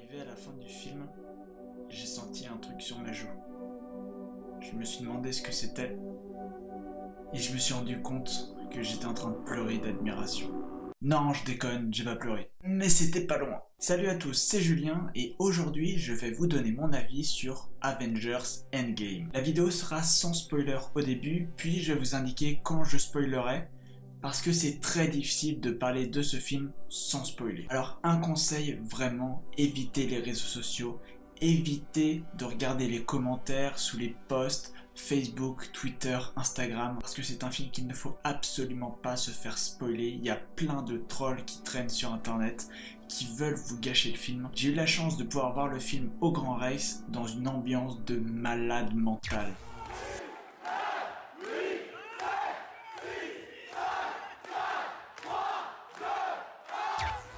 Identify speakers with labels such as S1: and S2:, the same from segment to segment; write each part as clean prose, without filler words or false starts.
S1: Arrivé à la fin du film, j'ai senti un truc sur ma joue. Je me suis demandé ce que c'était, et je me suis rendu compte que j'étais en train de pleurer d'admiration. Non, je déconne, j'ai pas pleuré. Mais c'était pas loin. Salut à tous, c'est Julien, et aujourd'hui je vais vous donner mon avis sur Avengers Endgame. La vidéo sera sans spoiler au début, puis je vais vous indiquer quand je spoilerai, parce que c'est très difficile de parler de ce film sans spoiler. Alors un conseil, vraiment, évitez les réseaux sociaux, évitez de regarder les commentaires sous les posts Facebook, Twitter, Instagram, parce que c'est un film qu'il ne faut absolument pas se faire spoiler. Il y a plein de trolls qui traînent sur internet, qui veulent vous gâcher le film. J'ai eu la chance de pouvoir voir le film au Grand Rex dans une ambiance de malade mental.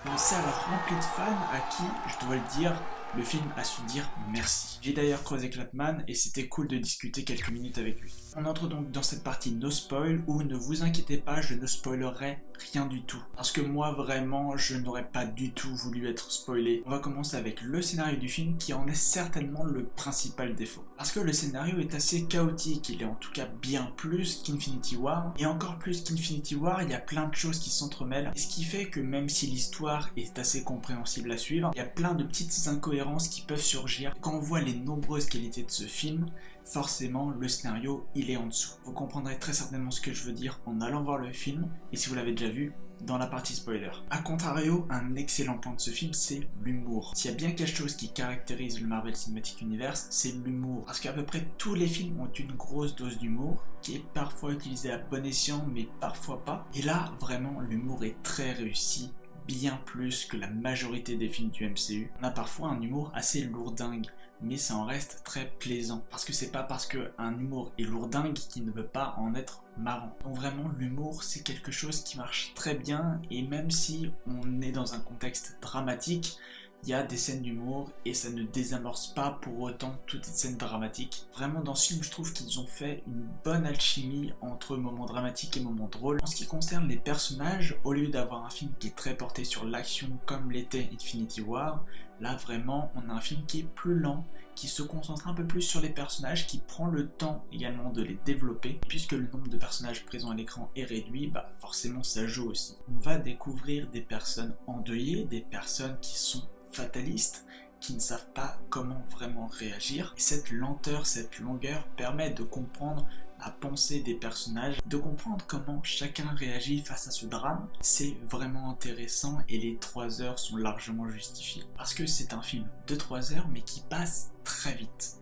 S1: Une salle remplie de fans à qui, je dois le dire, le film a su dire merci. J'ai d'ailleurs croisé Clapman et c'était cool de discuter quelques minutes avec lui. On entre donc dans cette partie no spoil où ne vous inquiétez pas, je ne spoilerai rien du tout. Parce que moi vraiment, je n'aurais pas du tout voulu être spoilé. On va commencer avec le scénario du film qui en est certainement le principal défaut. Parce que le scénario est assez chaotique, il est en tout cas bien plus qu'Infinity War. Et encore plus qu'Infinity War, il y a plein de choses qui s'entremêlent. Et ce qui fait que même si l'histoire est assez compréhensible à suivre, il y a plein de petites incohérences qui peuvent surgir. Quand on voit les nombreuses qualités de ce film, forcément le scénario il est en dessous. Vous comprendrez très certainement ce que je veux dire en allant voir le film, et si vous l'avez déjà vu, dans la partie spoiler. A contrario, un excellent point de ce film, c'est l'humour. S'il y a bien quelque chose qui caractérise le Marvel Cinematic Universe, c'est l'humour. Parce qu'à peu près tous les films ont une grosse dose d'humour, qui est parfois utilisée à bon escient, mais parfois pas. Et là, vraiment, l'humour est très réussi, bien plus que la majorité des films du MCU. On a parfois un humour assez lourdingue, mais ça en reste très plaisant. Parce que c'est pas parce qu'un humour est lourdingue qu'il ne veut pas en être marrant. Donc vraiment, l'humour, c'est quelque chose qui marche très bien, et même si on est dans un contexte dramatique, il y a des scènes d'humour et ça ne désamorce pas pour autant toutes les scènes dramatiques. Vraiment dans ce film, je trouve qu'ils ont fait une bonne alchimie entre moments dramatiques et moments drôles. En ce qui concerne les personnages, au lieu d'avoir un film qui est très porté sur l'action comme l'était Infinity War, là vraiment on a un film qui est plus lent, qui se concentre un peu plus sur les personnages, qui prend le temps également de les développer. Puisque le nombre de personnages présents à l'écran est réduit, forcément ça joue aussi. On va découvrir des personnes endeuillées, des personnes qui sont fatalistes, qui ne savent pas comment vraiment réagir. Et cette lenteur, cette longueur permet de comprendre la pensée des personnages, de comprendre comment chacun réagit face à ce drame. C'est vraiment intéressant et les 3 heures sont largement justifiées. Parce que c'est un film de 3 heures mais qui passe très vite.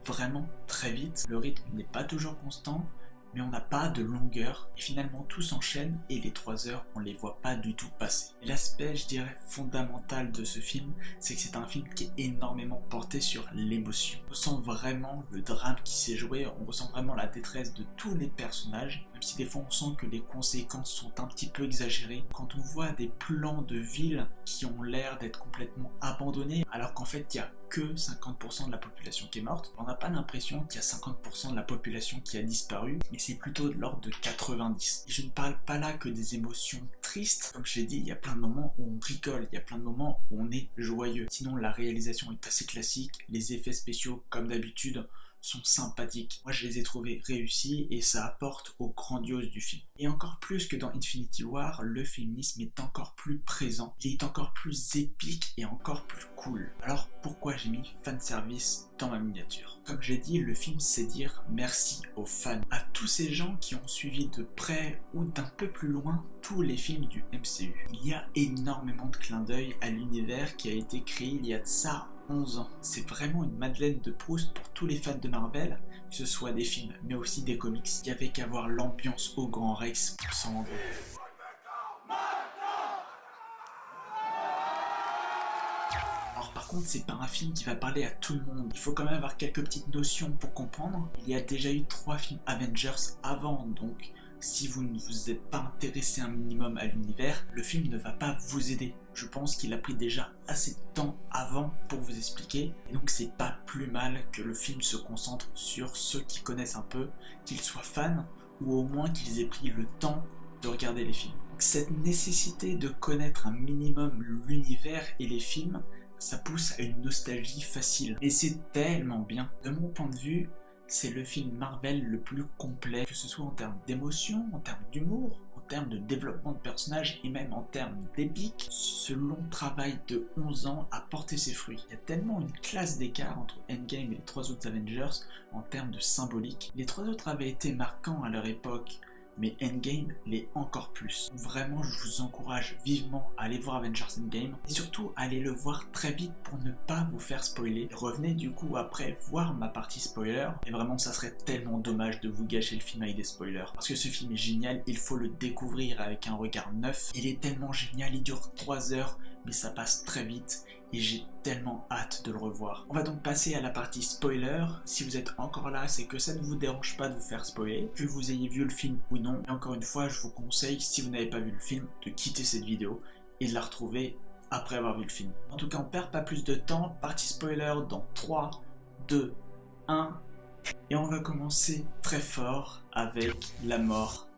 S1: Vraiment très vite. Le rythme n'est pas toujours constant, mais on n'a pas de longueur, et finalement tout s'enchaîne, et les 3 heures, on les voit pas du tout passer. L'aspect, je dirais, fondamental de ce film, c'est que c'est un film qui est énormément porté sur l'émotion. On ressent vraiment le drame qui s'est joué, on ressent vraiment la détresse de tous les personnages, même si des fois on sent que les conséquences sont un petit peu exagérées. Quand on voit des plans de villes qui ont l'air d'être complètement abandonnés, alors qu'en fait il y a que 50% de la population qui est morte, on n'a pas l'impression qu'il y a 50% de la population qui a disparu, mais c'est plutôt de l'ordre de 90. Et je ne parle pas là que des émotions tristes, comme je l'ai dit, il y a plein de moments où on rigole, il y a plein de moments où on est joyeux. Sinon la réalisation est assez classique, les effets spéciaux comme d'habitude sont sympathiques. Moi je les ai trouvés réussis et ça apporte au grandiose du film. Et encore plus que dans Infinity War, le féminisme est encore plus présent, il est encore plus épique et encore plus cool. Alors pourquoi j'ai mis fanservice dans ma miniature? Comme j'ai dit, le film sait dire merci aux fans, à tous ces gens qui ont suivi de près ou d'un peu plus loin tous les films du MCU. Il y a énormément de clins d'œil à l'univers qui a été créé il y a de ça 11 ans. C'est vraiment une Madeleine de Proust pour tous les fans de Marvel, que ce soit des films mais aussi des comics. Il n'y avait qu'à voir l'ambiance au Grand Rex pour s'en rendre compte. Alors par contre, c'est pas un film qui va parler à tout le monde. Il faut quand même avoir quelques petites notions pour comprendre. Il y a déjà eu 3 films Avengers avant, donc si vous ne vous êtes pas intéressé un minimum à l'univers, le film ne va pas vous aider. Je pense qu'il a pris déjà assez de temps avant pour vous expliquer, et donc c'est pas plus mal que le film se concentre sur ceux qui connaissent un peu, qu'ils soient fans, ou au moins qu'ils aient pris le temps de regarder les films. Donc cette nécessité de connaître un minimum l'univers et les films ça pousse à une nostalgie facile. Et c'est tellement bien. De mon point de vue, c'est le film Marvel le plus complet, que ce soit en termes d'émotion, en termes d'humour, en termes de développement de personnages et même en termes d'épique. Ce long travail de 11 ans a porté ses fruits. Il y a tellement une classe d'écart entre Endgame et les 3 autres Avengers en termes de symbolique. Les 3 autres avaient été marquants à leur époque, mais Endgame l'est encore plus. Vraiment, je vous encourage vivement à aller voir Avengers Endgame et surtout allez le voir très vite pour ne pas vous faire spoiler. Revenez du coup après voir ma partie spoiler et vraiment ça serait tellement dommage de vous gâcher le film avec des spoilers parce que ce film est génial, il faut le découvrir avec un regard neuf. Il est tellement génial, il dure 3 heures mais ça passe très vite et j'ai tellement hâte de le revoir. On va donc passer à la partie spoiler. Si vous êtes encore là, c'est que ça ne vous dérange pas de vous faire spoiler, que vous ayez vu le film ou non. Et encore une fois, je vous conseille, si vous n'avez pas vu le film, de quitter cette vidéo et de la retrouver après avoir vu le film. En tout cas, on perd pas plus de temps. Partie spoiler dans 3, 2, 1. Et on va commencer très fort avec la mort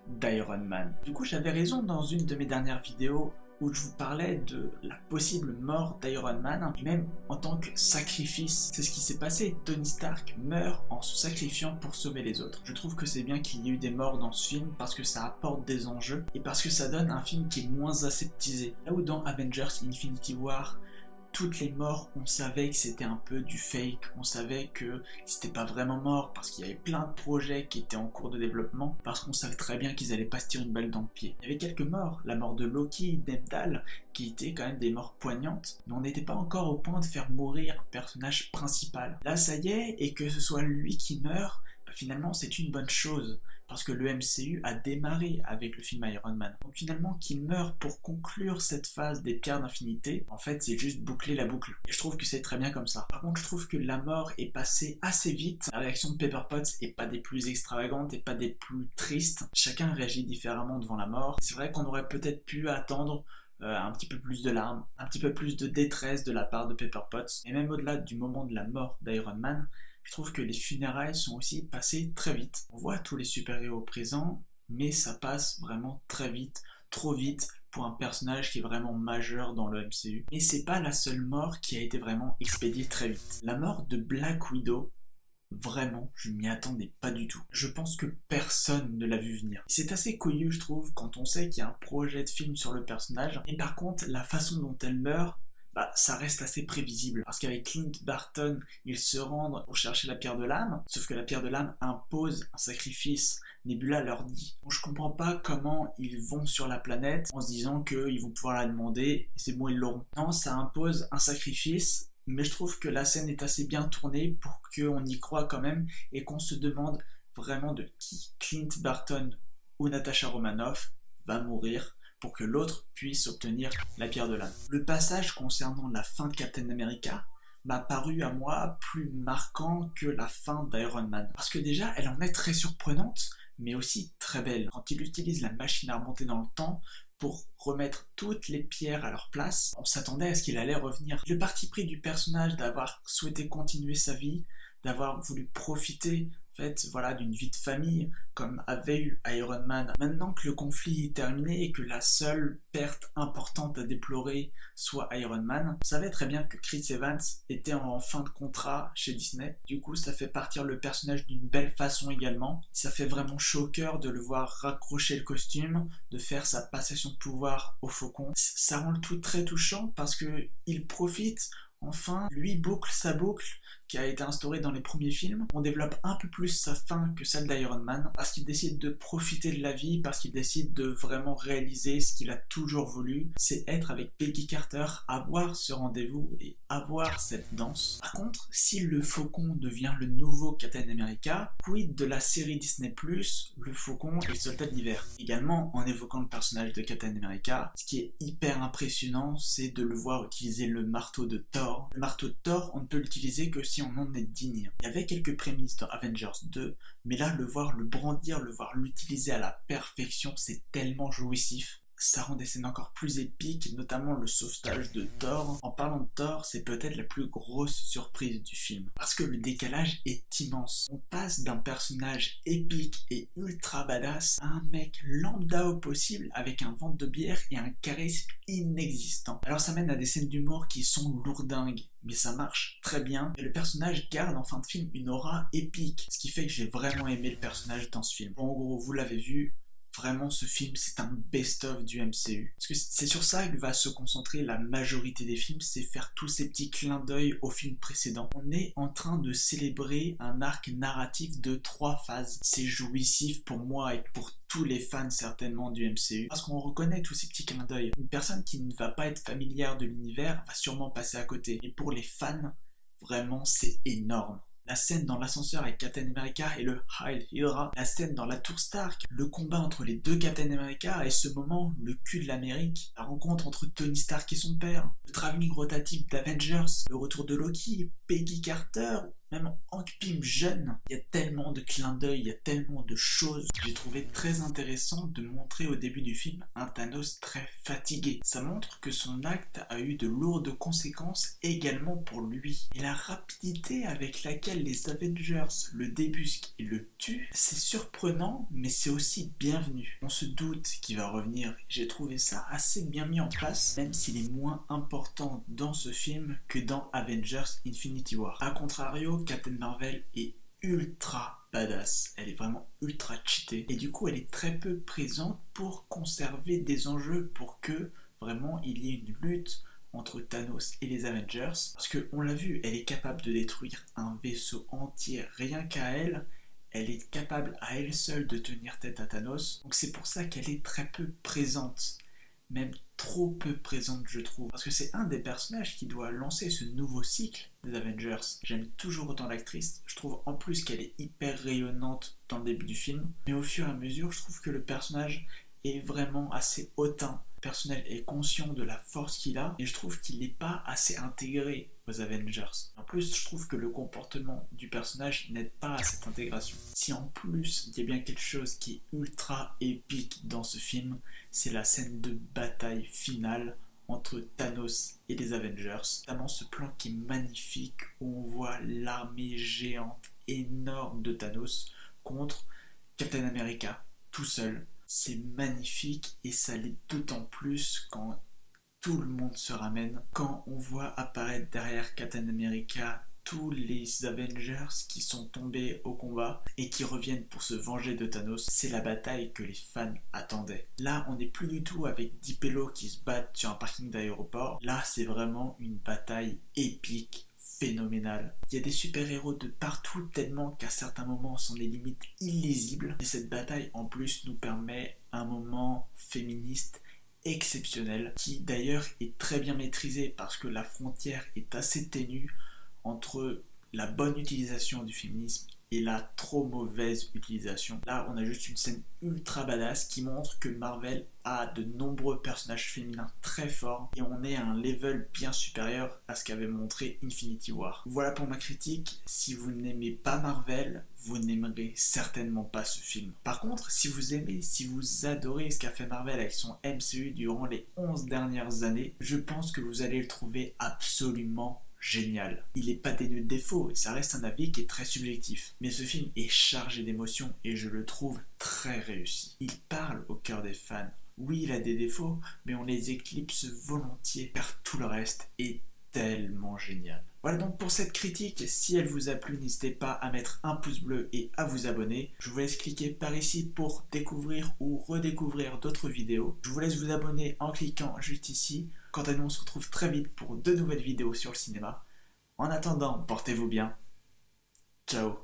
S1: d'Iron Man. Du coup, j'avais raison dans une de mes dernières vidéos où je vous parlais de la possible mort d'Iron Man, et même en tant que sacrifice. C'est ce qui s'est passé, Tony Stark meurt en se sacrifiant pour sauver les autres. Je trouve que c'est bien qu'il y ait eu des morts dans ce film, parce que ça apporte des enjeux, et parce que ça donne un film qui est moins aseptisé. Là où dans Avengers Infinity War, toutes les morts, on savait que c'était un peu du fake, on savait que c'était pas vraiment mort parce qu'il y avait plein de projets qui étaient en cours de développement, parce qu'on savait très bien qu'ils allaient pas se tirer une balle dans le pied. Il y avait quelques morts, la mort de Loki, d'Heimdall, qui étaient quand même des morts poignantes, mais on n'était pas encore au point de faire mourir un personnage principal. Là ça y est, et que ce soit lui qui meurt, finalement c'est une bonne chose. Parce que le MCU a démarré avec le film Iron Man. Donc finalement, qu'il meure pour conclure cette phase des pierres d'infinité, en fait, c'est juste boucler la boucle. Et je trouve que c'est très bien comme ça. Par contre, je trouve que la mort est passée assez vite. La réaction de Pepper Potts est pas des plus extravagantes et pas des plus tristes. Chacun réagit différemment devant la mort. C'est vrai qu'on aurait peut-être pu attendre un petit peu plus de larmes, un petit peu plus de détresse de la part de Pepper Potts. Et même au-delà du moment de la mort d'Iron Man, je trouve que les funérailles sont aussi passées très vite. On voit tous les super-héros présents, mais ça passe vraiment très vite, trop vite pour un personnage qui est vraiment majeur dans le MCU. Mais c'est pas la seule mort qui a été vraiment expédiée très vite. La mort de Black Widow, vraiment, je m'y attendais pas du tout. Je pense que personne ne l'a vu venir. C'est assez couillu, je trouve, quand on sait qu'il y a un projet de film sur le personnage. Et par contre, la façon dont elle meurt, ça reste assez prévisible. Parce qu'avec Clint Barton, ils se rendent pour chercher la pierre de l'âme, sauf que la pierre de l'âme impose un sacrifice. Nebula leur dit. Donc je comprends pas comment ils vont sur la planète en se disant qu'ils vont pouvoir la demander, et c'est bon, ils l'auront. Non, ça impose un sacrifice, mais je trouve que la scène est assez bien tournée pour qu'on y croit quand même, et qu'on se demande vraiment de qui Clint Barton ou Natasha Romanoff va mourir, pour que l'autre puisse obtenir la pierre de l'âme. Le passage concernant la fin de Captain America m'a paru à moi plus marquant que la fin d'Iron Man. Parce que déjà, elle en est très surprenante, mais aussi très belle. Quand il utilise la machine à remonter dans le temps pour remettre toutes les pierres à leur place, on s'attendait à ce qu'il allait revenir. Le parti pris du personnage d'avoir souhaité continuer sa vie, d'avoir voulu profiter d'une vie de famille comme avait eu Iron Man. Maintenant que le conflit est terminé et que la seule perte importante à déplorer soit Iron Man, on savait très bien que Chris Evans était en fin de contrat chez Disney. Du coup, ça fait partir le personnage d'une belle façon également. Ça fait vraiment chaud au cœur de le voir raccrocher le costume, de faire sa passation de pouvoir au Faucon. Ça rend le tout très touchant parce que il profite. Enfin, lui boucle sa boucle qui a été instaurée dans les premiers films. On développe un peu plus sa fin que celle d'Iron Man, parce qu'il décide de profiter de la vie, parce qu'il décide de vraiment réaliser ce qu'il a toujours voulu, c'est être avec Peggy Carter, avoir ce rendez-vous et avoir cette danse. Par contre, si le Faucon devient le nouveau Captain America, quid de la série Disney+, le Faucon et le Soldat d'hiver. Également, en évoquant le personnage de Captain America, ce qui est hyper impressionnant, c'est de le voir utiliser le marteau de Thor. Le marteau de Thor, on ne peut l'utiliser que si on en est digne. Il y avait quelques prémices dans Avengers 2, mais là, le voir le brandir, le voir l'utiliser à la perfection, c'est tellement jouissif. ça rend des scènes encore plus épiques, notamment le sauvetage de Thor. En parlant de Thor, c'est peut-être la plus grosse surprise du film, parce que le décalage est immense. On passe d'un personnage épique et ultra badass à un mec lambda au possible avec un ventre de bière et un charisme inexistant. Alors ça mène à des scènes d'humour qui sont lourdingues, mais ça marche très bien, et le personnage garde en fin de film une aura épique, ce qui fait que j'ai vraiment aimé le personnage dans ce film. Bon, en gros, vous l'avez vu, vraiment ce film c'est un best-of du MCU. Parce que c'est sur ça que va se concentrer la majorité des films, c'est faire tous ces petits clins d'œil aux films précédents. On est en train de célébrer un arc narratif de 3 phases. C'est jouissif pour moi et pour tous les fans certainement du MCU, parce qu'on reconnaît tous ces petits clins d'œil. Une personne qui ne va pas être familière de l'univers va sûrement passer à côté. Et pour les fans, vraiment c'est énorme. La scène dans l'ascenseur avec Captain America et le Heil Hydra, la scène dans la tour Stark, le combat entre les deux Captain America et ce moment, le cul de l'Amérique, la rencontre entre Tony Stark et son père, le travelling rotatif d'Avengers, le retour de Loki, Peggy Carter, même Hank Pym jeune. Il y a tellement de clins d'œil, il y a tellement de choses. J'ai trouvé très intéressant de montrer au début du film un Thanos très fatigué. Ça montre que son acte a eu de lourdes conséquences également pour lui. Et la rapidité avec laquelle les Avengers le débusquent et le tuent, c'est surprenant, mais c'est aussi bienvenu. On se doute qu'il va revenir. J'ai trouvé ça assez bien mis en place, même s'il est moins important dans ce film que dans Avengers Infinity War. A contrario, Captain Marvel est ultra badass, elle est vraiment ultra cheatée et du coup elle est très peu présente pour conserver des enjeux pour que vraiment il y ait une lutte entre Thanos et les Avengers, parce que on l'a vu, elle est capable de détruire un vaisseau entier rien qu'à elle. Elle est capable à elle seule de tenir tête à Thanos, donc c'est pour ça qu'elle est très peu présente, même trop peu présente je trouve, parce que c'est un des personnages qui doit lancer ce nouveau cycle des Avengers. J'aime toujours autant l'actrice, je trouve en plus qu'elle est hyper rayonnante dans le début du film, mais au fur et à mesure je trouve que le personnage est vraiment assez hautain. Le personnage est conscient de la force qu'il a, et je trouve qu'il n'est pas assez intégré aux Avengers. En plus, je trouve que le comportement du personnage n'aide pas à cette intégration. Si en plus, il y a bien quelque chose qui est ultra épique dans ce film, c'est la scène de bataille finale entre Thanos et les Avengers. Notamment ce plan qui est magnifique, où on voit l'armée géante énorme de Thanos contre Captain America tout seul. C'est magnifique et ça l'est d'autant plus quand tout le monde se ramène, quand on voit apparaître derrière Captain America tous les Avengers qui sont tombés au combat et qui reviennent pour se venger de Thanos. C'est la bataille que les fans attendaient. Là, on n'est plus du tout avec 10 pélos qui se battent sur un parking d'aéroport. Là, c'est vraiment une bataille épique, phénoménale. Il y a des super-héros de partout tellement qu'à certains moments, sont des limites illisibles. Et cette bataille, en plus, nous permet un moment féministe exceptionnel, qui d'ailleurs est très bien maîtrisé parce que la frontière est assez ténue entre la bonne utilisation du féminisme et la trop mauvaise utilisation. Là, on a juste une scène ultra badass qui montre que Marvel a de nombreux personnages féminins très forts et on est à un level bien supérieur à ce qu'avait montré Infinity War. Voilà pour ma critique. Si vous n'aimez pas Marvel, vous n'aimerez certainement pas ce film. Par contre, si vous aimez, si vous adorez ce qu'a fait Marvel avec son MCU durant les 11 dernières années, je pense que vous allez le trouver absolument génial. Il n'est pas dénué de défauts, et ça reste un avis qui est très subjectif. Mais ce film est chargé d'émotions et je le trouve très réussi. Il parle au cœur des fans. Oui, il a des défauts, mais on les éclipse volontiers car tout le reste est tellement génial. Voilà donc pour cette critique. Si elle vous a plu, n'hésitez pas à mettre un pouce bleu et à vous abonner. Je vous laisse cliquer par ici pour découvrir ou redécouvrir d'autres vidéos. Je vous laisse vous abonner en cliquant juste ici. Quant à nous, on se retrouve très vite pour de nouvelles vidéos sur le cinéma. En attendant, portez-vous bien. Ciao.